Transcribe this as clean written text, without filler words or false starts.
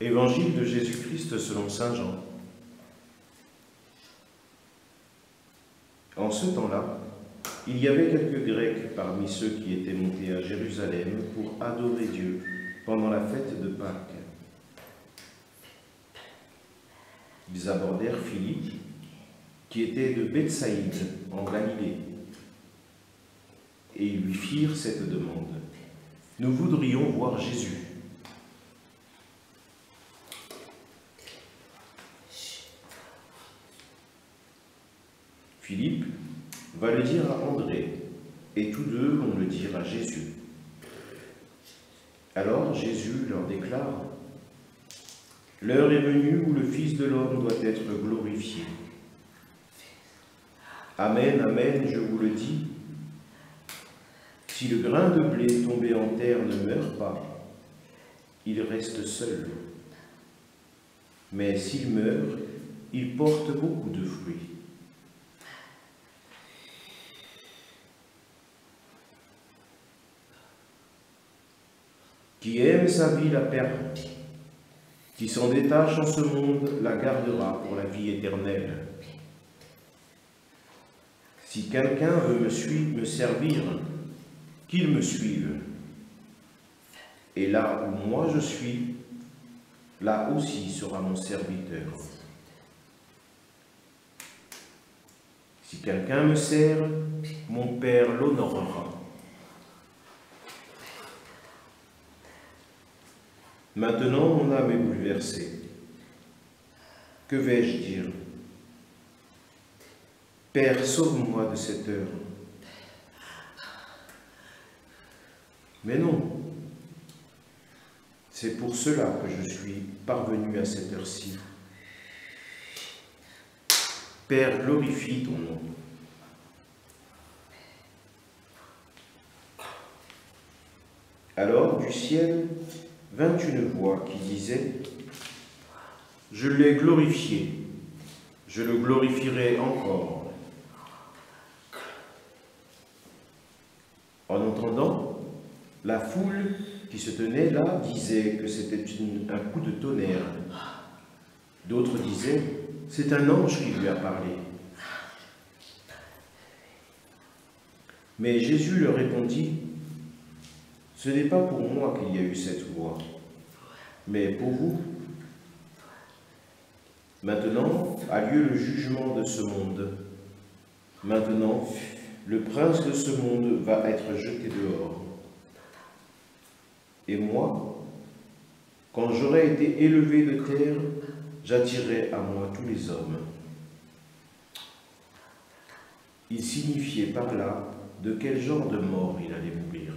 Évangile de Jésus-Christ selon saint Jean. En ce temps-là, il y avait quelques Grecs parmi ceux qui étaient montés à Jérusalem pour adorer Dieu pendant la fête de Pâques. Ils abordèrent Philippe, qui était de Bethsaïde, en Galilée, et ils lui firent cette demande. « Nous voudrions voir Jésus. » Philippe va le dire à André, et tous deux vont le dire à Jésus. Alors Jésus leur déclare: « L'heure est venue où le Fils de l'homme doit être glorifié. Amen, amen, je vous le dis, si le grain de blé tombé en terre ne meurt pas, il reste seul. Mais s'il meurt, il porte beaucoup de fruits. Qui aime sa vie la perd, qui s'en détache en ce monde la gardera pour la vie éternelle. Si quelqu'un veut me servir, qu'il me suive. Et là où moi je suis, là aussi sera mon serviteur. Si quelqu'un me sert, mon Père l'honorera. Maintenant, mon âme est bouleversée. Que vais-je dire? Père, sauve-moi de cette heure. Mais non, c'est pour cela que je suis parvenu à cette heure-ci. Père, glorifie ton nom. Alors, du ciel, vint une voix qui disait: « Je l'ai glorifié, je le glorifierai encore. » En entendant, la foule qui se tenait là disait que c'était un coup de tonnerre. D'autres disaient: « C'est un ange qui lui a parlé. » Mais Jésus leur répondit: « Ce n'est pas pour moi qu'il y a eu cette voix, mais pour vous. Maintenant a lieu le jugement de ce monde. Maintenant, le prince de ce monde va être jeté dehors. Et moi, quand j'aurai été élevé de terre, j'attirerai à moi tous les hommes. » Il signifiait par là de quel genre de mort il allait mourir.